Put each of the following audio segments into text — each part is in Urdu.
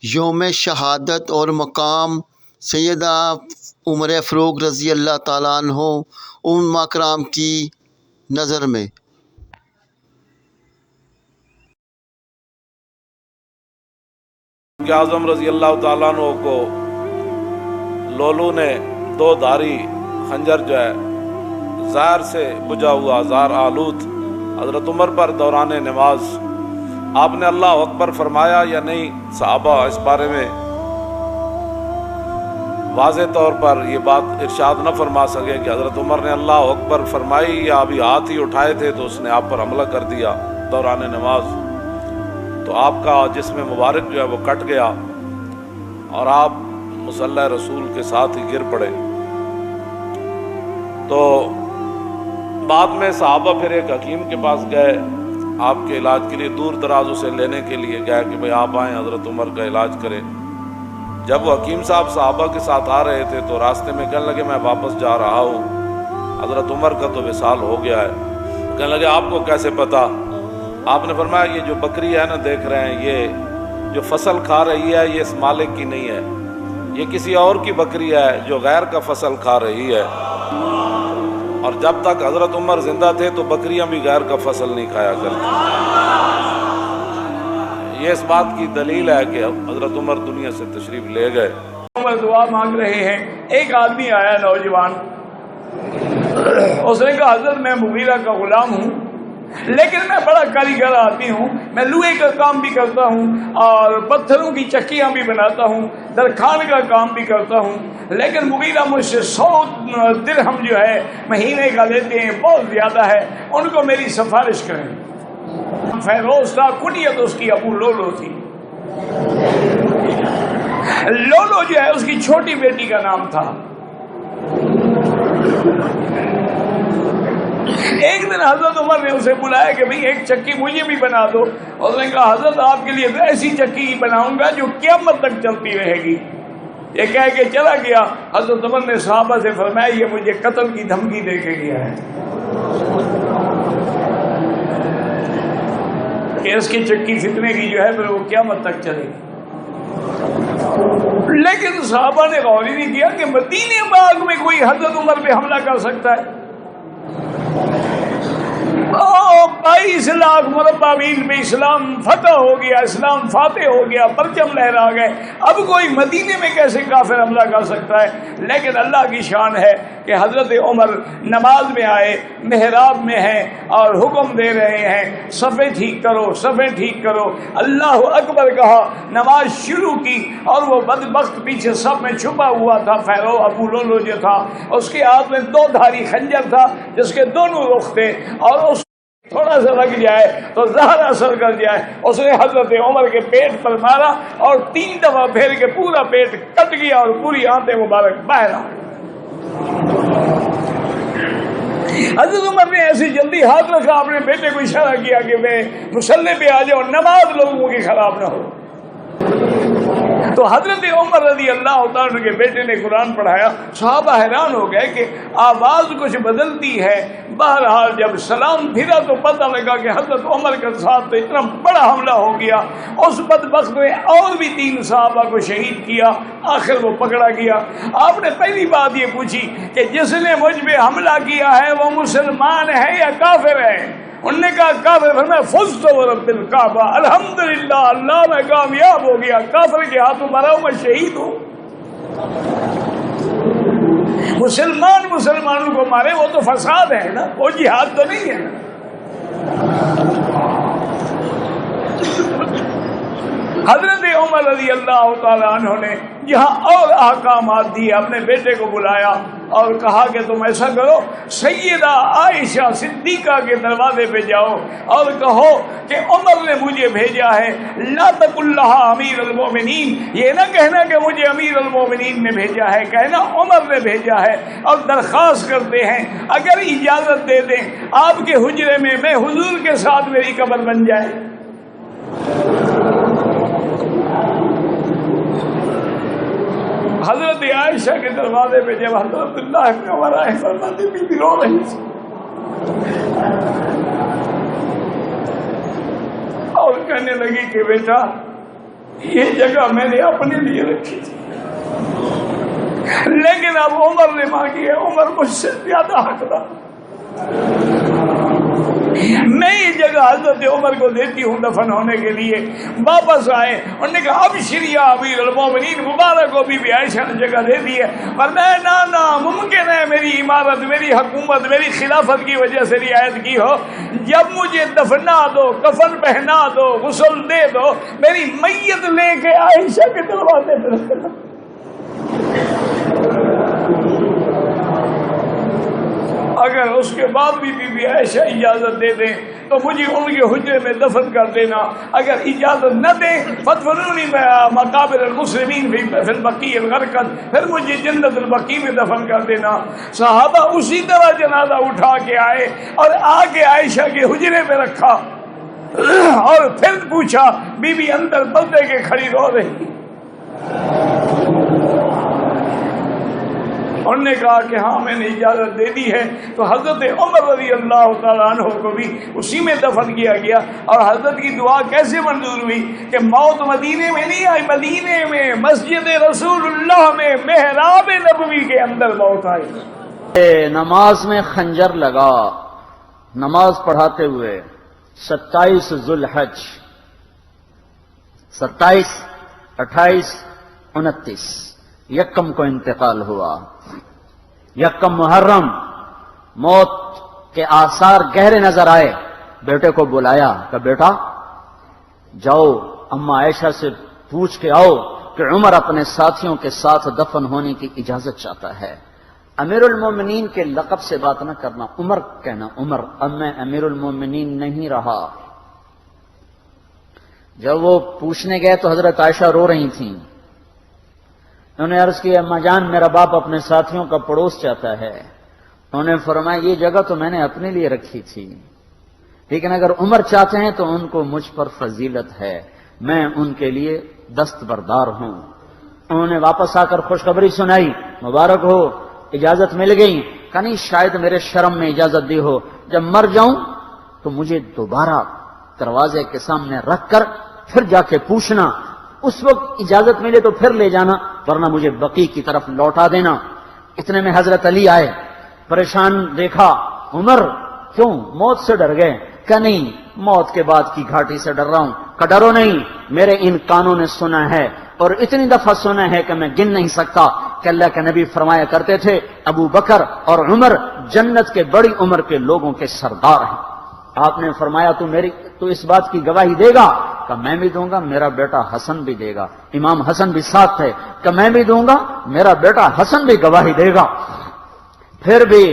یوم شہادت اور مقام سیدہ عمر فاروق رضی اللہ تعالیٰ عنہ علماء کرام کی نظر میں۔ اعظم رضی اللہ تعالیٰ عنہ کو لولو نے دو دھاری خنجر جو ہے زہر سے بجھا ہوا زہر آلود حضرت عمر پر دوران نماز آپ نے اللہ اکبر فرمایا یا نہیں؟ صحابہ اس بارے میں واضح طور پر یہ بات ارشاد نہ فرما سکے کہ حضرت عمر نے اللہ اکبر فرمائی یا ابھی ہاتھ ہی اٹھائے تھے تو اس نے آپ پر حملہ کر دیا دوران نماز، تو آپ کا جسم مبارک جو ہے وہ کٹ گیا اور آپ مصلی رسول کے ساتھ ہی گر پڑے۔ تو بعد میں صحابہ پھر ایک حکیم کے پاس گئے، آپ کے علاج کے لیے دور دراز اسے لینے کے لیے گئے کہ بھئی آپ آئیں حضرت عمر کا علاج کریں۔ جب وہ حکیم صاحب صحابہ کے ساتھ آ رہے تھے تو راستے میں کہنے لگے میں واپس جا رہا ہوں، حضرت عمر کا تو وصال ہو گیا ہے۔ کہنے لگے آپ کو کیسے پتا؟ آپ نے فرمایا یہ جو بکری ہے نا دیکھ رہے ہیں، یہ جو فصل کھا رہی ہے یہ اس مالک کی نہیں ہے، یہ کسی اور کی بکری ہے جو غیر کا فصل کھا رہی ہے۔ اور جب تک حضرت عمر زندہ تھے تو بکریاں بھی غیر کا فصل نہیں کھایا کرتی۔ یہ اس بات کی دلیل ہے کہ حضرت عمر دنیا سے تشریف لے گئے۔ عمر دعا مانگ رہے ہیں، ایک آدمی آیا نوجوان، اس نے کہا حضرت میں مغیرہ کا غلام ہوں لیکن میں بڑا کاریگر آدمی ہوں، میں لوہے کا کام بھی کرتا ہوں اور پتھروں کی چکیاں بھی بناتا ہوں، درخان کا کام بھی کرتا ہوں، لیکن مغیرہ مجھ سے 100 درہم جو ہے مہینے کا لیتے ہیں، بہت زیادہ ہے، ان کو میری سفارش کریں۔ فیروز تھا، کنیت اس کی ابو لولو تھی۔ لولو جو ہے اس کی چھوٹی بیٹی کا نام تھا۔ ایک دن حضرت عمر نے اسے بلایا کہ بھئی ایک چکی مجھے بھی بنا دو۔ اس نے کہا حضرت آپ کے لیے ایسی چکی بناؤں گا جو قیامت تک چلتی رہے گی۔ یہ کہہ کے چلا گیا۔ حضرت عمر نے صحابہ سے فرمایا یہ مجھے قتل کی دھمکی دے کے گیا ہے کہ اس کی چکی فتنے کی جو ہے پھر وہ قیامت تک چلے گی۔ لیکن صحابہ نے غور ہی نہیں کیا کہ مدینے باغ میں کوئی حضرت عمر پہ حملہ کر سکتا ہے۔ 22 لاکھ مربع میل میں اسلام فتح ہو گیا، اسلام فاتح ہو گیا، پرچم لہرا گئے، اب کوئی مدینے میں کیسے کافر حملہ کر سکتا ہے؟ لیکن اللہ کی شان ہے کہ حضرت عمر نماز میں آئے، محراب میں ہیں اور حکم دے رہے ہیں صفیں ٹھیک کرو، صفیں ٹھیک کرو، اللہ اکبر کہا، نماز شروع کی اور وہ بدبخت پیچھے صف میں چھپا ہوا تھا، فیرو ابو لولو جو تھا اس کے ہاتھ میں 2 دھاری خنجر تھا جس کے دونوں رخ تھے، اور اس تھوڑا سا لگ جائے تو زہر اثر کر جائے۔ اس نے حضرت عمر کے پیٹ پر مارا اور 3 دفعہ پھیر کے پورا پیٹ کٹ گیا اور پوری آنتیں مبارک باہر آ گئی۔ حضرت عمر نے ایسی جلدی ہاتھ رکھا، اپنے بیٹے کو اشارہ کیا کہ میں مصلی پہ آ جاؤ، نماز لوگوں کی خراب نہ ہو۔ تو حضرت عمر رضی اللہ عنہ کے بیٹے نے قرآن پڑھایا، صحابہ حیران ہو گئے کہ آواز کچھ بدلتی ہے۔ بہرحال جب سلام پھرا تو پتہ لگا کہ حضرت عمر کے ساتھ تو اتنا بڑا حملہ ہو گیا۔ اس بدبخت نے اور بھی 3 صحابہ کو شہید کیا، آخر وہ پکڑا گیا۔ آپ نے پہلی بات یہ پوچھی کہ جس نے مجھ پہ حملہ کیا ہے وہ مسلمان ہے یا کافر ہے؟ انہوں نے کہا کافر۔ فرمایا فزت ورب الکعبہ، الحمدللہ اللہ میں کامیاب ہو گیا، کافر کے ہاتھوں مرا ہوں، میں شہید ہوں۔ مسلمان مسلمانوں کو مارے وہ تو فساد ہے نا، وہ جہاد تو نہیں ہے نا۔ حضرت عمر رضی اللہ تعالیٰ عنہ نے یہاں اور احکامات دیے، اپنے بیٹے کو بلایا اور کہا کہ تم ایسا کرو، سیدہ عائشہ صدیقہ کے دروازے پہ جاؤ اور کہو کہ عمر نے مجھے بھیجا ہے، لا تقل لها امیر المومنین، یہ نہ کہنا کہ مجھے امیر المومنین نے بھیجا ہے، کہنا عمر نے بھیجا ہے، اور درخواست کرتے ہیں اگر اجازت دے دیں آپ کے حجرے میں میں حضور کے ساتھ میری قبر بن جائے۔ حضرت عائشہ کے دروازے پہ جب حضرت عبداللہ ابن عمر آئے، فرماتے بی بی رو رہی تھی اور کہنے لگی کہ بیٹا یہ جگہ میں نے اپنے لیے رکھی تھی، لیکن اب عمر نے مانگی ہے، عمر مجھ سے زیادہ حقدار، میں یہ جگہ حضرت عمر کو دیتی ہوں دفن ہونے کے لیے۔ واپس آئے، انہوں نے کہا ابشری امیر المومنین، مبارک کو بی بی عائشہ نے جگہ دے دی ہے، پر میں نانا ممکن ہے میری عمارت، میری حکومت، میری خلافت کی وجہ سے رعایت کی ہو، جب مجھے دفنا دو، کفن پہنا دو، غسل دے دو، میری میت لے کے عائشہ کے دروازے پہ رکھنا۔ اگر اس کے بعد بھی بی بی عائشہ اجازت دے دیں تو مجھے ان کے حجرے میں دفن کر دینا، اگر اجازت نہ دیں فدفنونی مقابر المسلمین فی البقیع الغرقد، پھر مجھے جنت البقیع میں دفن کر دینا۔ صحابہ اسی طرح جنازہ اٹھا کے آئے اور آ کے عائشہ کے حجرے میں رکھا، اور پھر پوچھا، بی بی اندر پردے کے کھڑی رو رہی، انہوں نے کہا کہ ہاں میں نے اجازت دے دی ہے، تو حضرت عمر رضی اللہ تعالیٰ عنہ کو بھی اسی میں دفن کیا گیا۔ اور حضرت کی دعا کیسے منظور ہوئی کہ موت مدینے میں نہیں آئی، مدینے میں مسجد رسول اللہ میں محراب نبوی کے اندر موت آئی۔ نماز میں خنجر لگا، نماز پڑھاتے ہوئے 27 ذوالحج، 27، 28، 29 یکم کو انتقال ہوا۔ یکم محرم موت کے آثار گہرے نظر آئے، بیٹے کو بلایا کہ بیٹا جاؤ اما عائشہ سے پوچھ کے آؤ کہ عمر اپنے ساتھیوں کے ساتھ دفن ہونے کی اجازت چاہتا ہے۔ امیر المومنین کے لقب سے بات نہ کرنا، عمر کہنا، عمر، اب میں امیر المومنین نہیں رہا۔ جب وہ پوچھنے گئے تو حضرت عائشہ رو رہی تھیں، انہوں نے عرض کیا اما جان میرا باپ اپنے ساتھیوں کا پڑوس چاہتا ہے۔ انہوں نے فرمایا یہ جگہ تو میں نے اپنے لیے رکھی تھی، لیکن اگر عمر چاہتے ہیں تو ان کو مجھ پر فضیلت ہے، میں ان کے لیے دستبردار ہوں۔ انہوں نے واپس آ کر خوشخبری سنائی، مبارک ہو اجازت مل گئی۔ کہ نہیں شاید میرے شرم میں اجازت دی ہو، جب مر جاؤں تو مجھے دوبارہ دروازے کے سامنے رکھ کر پھر جا کے پوچھنا، اس وقت اجازت ملے تو پھر لے جانا، ورنہ مجھے بقیع کی طرف لوٹا دینا۔ اتنے میں حضرت علی آئے، پریشان دیکھا، عمر کیوں موت سے ڈر گئے؟ کہ نہیں موت کے بعد کی گھاٹی سے ڈر رہا ہوں۔ کہ ڈرو نہیں، میرے ان کانوں نے سنا ہے اور اتنی دفعہ سنا ہے کہ میں گن نہیں سکتا کہ اللہ کے نبی فرمایا کرتے تھے ابو بکر اور عمر جنت کے بڑی عمر کے لوگوں کے سردار ہیں۔ آپ نے فرمایا تو اس بات کی گواہی دے گا؟ کہ میں بھی دوں گا، میرا بیٹا حسن بھی دے گا۔ امام حسن بھی ساتھ تھے، کہ میں بھی دوں گا، میرا بیٹا حسن بھی گواہی دے گا۔ پھر بھی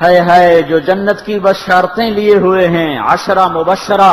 ہے جو جنت کی بشارتیں لیے ہوئے ہیں، 10 مبشرہ،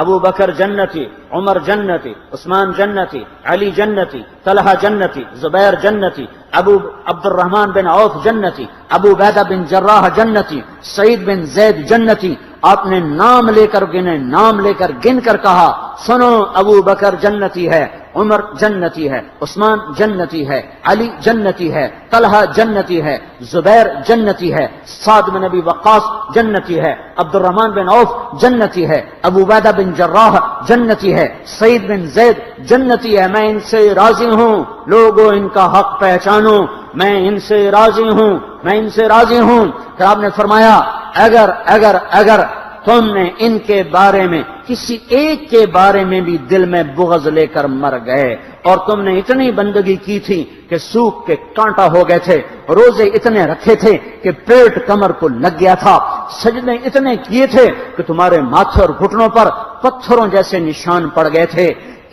ابو بکر جنتی، عمر جنتی، عثمان جنتی، علی جنتی، طلحہ جنتی، زبیر جنتی، ابو عبد الرحمن بن عوف جنتی، ابو عبیدہ بن جراح جنتی، سعید بن زید جنتی۔ آپ نے نام لے کر گنے، نام لے کر گن کر کہا سنو ابو بکر جنتی ہے، عمر جنتی ہے، عثمان جنتی ہے، علی جنتی ہے، طلحہ جنتی ہے، زبیر جنتی ہے، سعد بن ابی وقاص جنتی ہے، عبد الرحمن بن عوف جنتی ہے، ابو عبیدہ بن جراح جنتی ہے، سعید بن زید جنتی ہے۔ میں ان سے راضی ہوں، لوگوں ان کا حق پہچانو، میں ان سے راضی ہوں، میں ان سے راضی ہوں۔ پھر آپ نے فرمایا اگر تم نے ان کے بارے میں کسی ایک کے بارے میں بھی دل میں بغض لے کر مر گئے، اور تم نے اتنی بندگی کی تھی کہ سوکھ کے کانٹا ہو گئے تھے، روزے اتنے رکھے تھے کہ پیٹ کمر کو لگ گیا تھا، سجدے اتنے کیے تھے کہ تمہارے ماتھے اور گھٹنوں پر پتھروں جیسے نشان پڑ گئے تھے،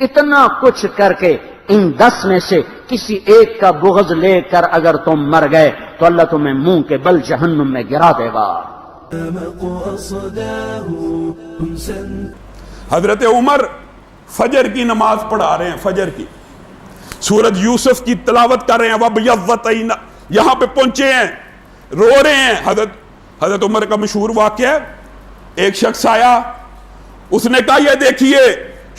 اتنا کچھ کر کے ان 10 میں سے کسی ایک کا بغض لے کر اگر تم مر گئے تو اللہ تمہیں منہ کے بل جہنم میں گرا دے گا۔ حضرت عمر فجر کی نماز پڑھا رہے ہیں، فجر کی سورۃ یوسف کی تلاوت کر رہے ہیں، وَبْيَضَّتْ عَيْنَاهُ، یہاں پہ پہنچے ہیں، رو رہے ہیں۔ حضرت عمر کا مشہور واقعہ ہے، ایک شخص آیا، اس نے کہا یہ دیکھیے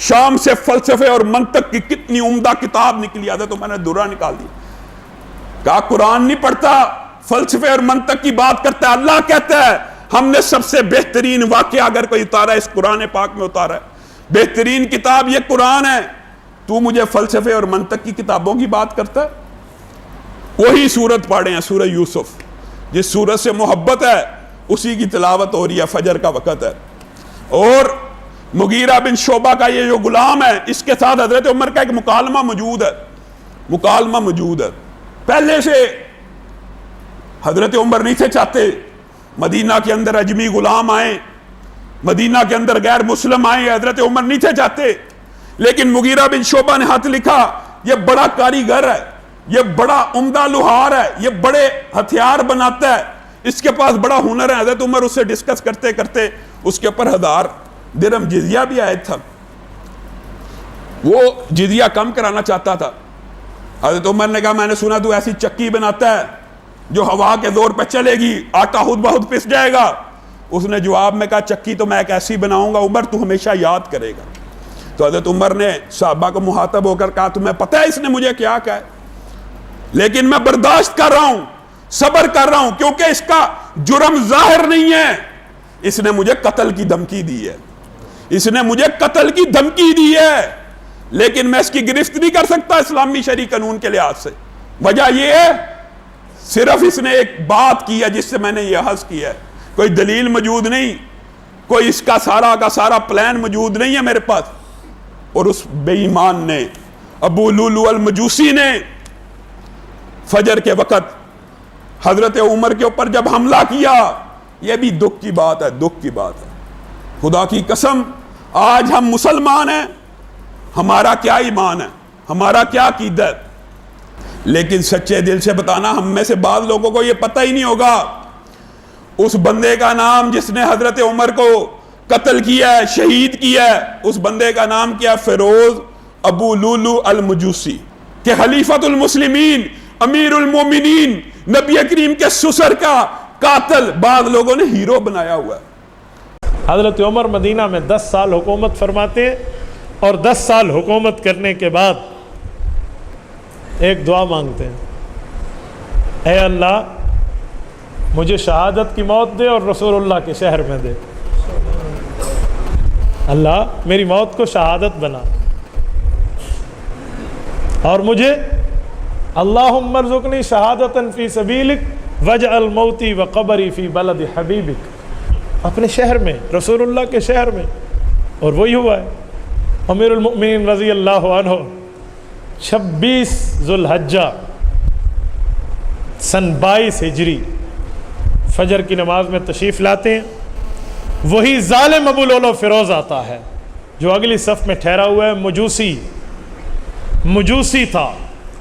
شام سے فلسفے اور منطق کی کتنی عمدہ کتاب نکلی۔ حضرت عمر نے درہ نکال دی، کہا قرآن نہیں پڑھتا، فلسفے اور منطق کی بات کرتا ہے، اللہ کہتا ہے ہم نے سب سے بہترین واقعہ اگر کوئی اتارا ہے اس قرآن پاک میں اتارا ہے۔ بہترین کتاب یہ قرآن ہے، تو مجھے فلسفے اور منطق کی کتابوں کی بات کرتا ہے؟ وہی سورت پڑھے ہیں، سورہ یوسف، جس سورت سے محبت ہے اسی کی تلاوت ہو رہی ہے، فجر کا وقت ہے۔ اور مغیرہ بن شعبہ کا یہ جو غلام ہے، اس کے ساتھ حضرت عمر کا ایک مکالمہ موجود ہے۔ پہلے سے حضرت عمر نہیں تھے چاہتے مدینہ کے اندر اجمی غلام آئیں، مدینہ کے اندر غیر مسلم آئیں، حضرت عمر نہیں تھے چاہتے، لیکن مغیرہ بن شعبہ نے خط لکھا، یہ بڑا کاریگر ہے، یہ بڑا عمدہ لوہار ہے، یہ بڑے ہتھیار بناتا ہے، اس کے پاس بڑا ہنر ہے۔ حضرت عمر اس سے ڈسکس کرتے کرتے اس کے اوپر 1000 درہم جزیہ بھی آئے تھا، وہ جزیہ کم کرانا چاہتا تھا۔ حضرت عمر نے کہا میں نے سنا تو ایسی چکی بناتا ہے جو ہوا کے زور پہ چلے گی، آٹا خود بہت پس جائے گا۔ اس نے جواب میں کہا چکی تو میں ایک ایسی بناؤں گا عمر، تو ہمیشہ یاد کرے گا۔ تو حضرت عمر نے صحابہ کو مخاطب ہو کر کہا تمہیں پتہ ہے اس نے مجھے کیا کہا ہے، لیکن میں برداشت کر رہا ہوں، صبر کر رہا ہوں، کیونکہ اس کا جرم ظاہر نہیں ہے، اس نے مجھے قتل کی دھمکی دی ہے، لیکن میں اس کی گرفت نہیں کر سکتا اسلامی شرعی قانون کے لحاظ سے۔ وجہ یہ ہے صرف اس نے ایک بات کی ہے جس سے میں نے یہ حس کیا ہے، کوئی دلیل موجود نہیں، کوئی اس کا سارا پلان موجود نہیں ہے میرے پاس۔ اور اس بے ایمان نے، ابو لولو المجوسی نے فجر کے وقت حضرت عمر کے اوپر جب حملہ کیا، یہ بھی دکھ کی بات ہے۔ خدا کی قسم آج ہم مسلمان ہیں، ہمارا کیا ایمان ہے، ہمارا کیا عقیدہ ہے، لیکن سچے دل سے بتانا ہم میں سے بعض لوگوں کو یہ پتہ ہی نہیں ہوگا اس بندے کا نام جس نے حضرت عمر کو قتل کیا ہے، شہید کیا ہے، اس بندے کا نام کیا؟ فیروز ابو لولو المجوسی، کہ خلیفۃ المسلمین، امیر المومنین، نبی کریم کے سسر کا قاتل بعض لوگوں نے ہیرو بنایا ہوا ہے۔ حضرت عمر مدینہ میں 10 سال حکومت فرماتے ہیں، اور 10 سال حکومت کرنے کے بعد ایک دعا مانگتے ہیں، اے اللہ مجھے شہادت کی موت دے اور رسول اللہ کے شہر میں دے، اللہ میری موت کو شہادت بنا، اور مجھے اللہم ارزقنی شہادتا فی سبیلک واجعل موتی وقبری فی بلد حبیبک، اپنے شہر میں، رسول اللہ کے شہر میں۔ اور وہی ہوا ہے۔ امیر المؤمنین رضی اللہ عنہ 26 ذوالحجہ سن 22 ہجری فجر کی نماز میں تشریف لاتے ہیں۔ وہی ظالم ابو لولو فیروز آتا ہے جو اگلی صف میں ٹھہرا ہوا ہے، مجوسی تھا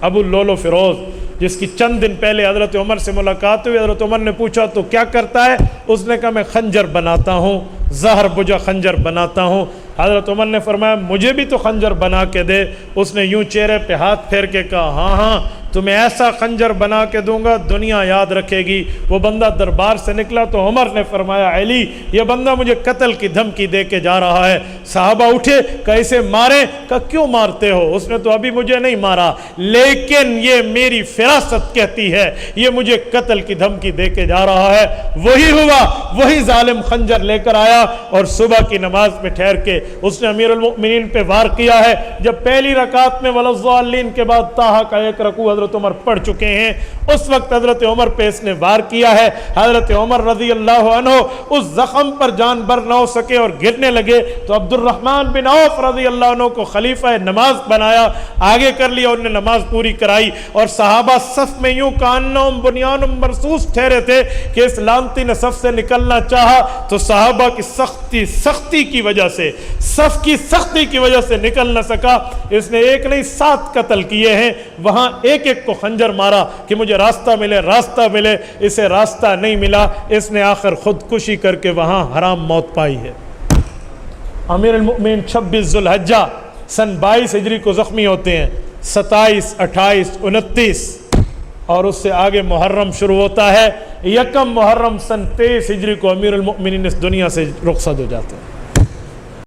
ابو لولو فیروز، جس کی چند دن پہلے حضرت عمر سے ملاقات ہوئی۔ حضرت عمر نے پوچھا تو کیا کرتا ہے؟ اس نے کہا میں خنجر بناتا ہوں، زہر بجا خنجر بناتا ہوں۔ حضرت عمر نے فرمایا مجھے بھی تو خنجر بنا کے دے۔ اس نے یوں چہرے پہ ہاتھ پھیر کے کہا ہاں تمہیں ایسا خنجر بنا کے دوں گا دنیا یاد رکھے گی۔ وہ بندہ دربار سے نکلا تو عمر نے فرمایا علی یہ بندہ مجھے قتل کی دھمکی دے کے جا رہا ہے۔ صحابہ اٹھے کہ اسے ماریں، کہا کیوں مارتے ہو؟ اس نے تو ابھی مجھے نہیں مارا، لیکن یہ میری فراست کہتی ہے یہ مجھے قتل کی دھمکی دے کے جا رہا ہے۔ وہی ہوا، وہی ظالم خنجر لے کر آیا اور صبح کی نماز میں ٹھہر کے اس نے امیر المؤمنین پہ وار کیا ہے۔ جب پہلی رکعت میں والضالین کے بعد طٰہٰ کا ایک رکوع حضرت عمر پڑھ چکے ہیں، اس وقت حضرت عمر پہ اس نے وار کیا ہے۔ حضرت عمر رضی اللہ عنہ اس زخم پر جان بر نہ ہو سکے اور گرنے لگے تو عبد الرحمن بن عوف رضی اللہ عنہ کو خلیفہ نماز بنایا، آگے کر لیا، انہوں نے نماز پوری کرائی۔ اور صحابہ صف میں یوں کانہم بنیان مرصوص ٹھہرے تھے کہ اس لعنتی نے صف سے نکلنا چاہا تو صحابہ کی سختی کی وجہ سے، صف کی سختی کی وجہ سے نکل نہ سکا۔ اس نے ایک نہیں 7 قتل کیے ہیں، وہاں ایک ایک کو خنجر مارا کہ مجھے راستہ ملے، اسے راستہ نہیں ملا، اس نے آخر خودکشی کر کے وہاں حرام موت پائی ہے۔ امیر المؤمنین 26 ذوالحجہ سن 22 ہجری کو زخمی ہوتے ہیں، 27، 28، 29 اور اس سے آگے محرم شروع ہوتا ہے۔ 1 محرم سن 23 ہجری کو امیر المؤمنین اس دنیا سے رخصت ہو جاتے ہیں۔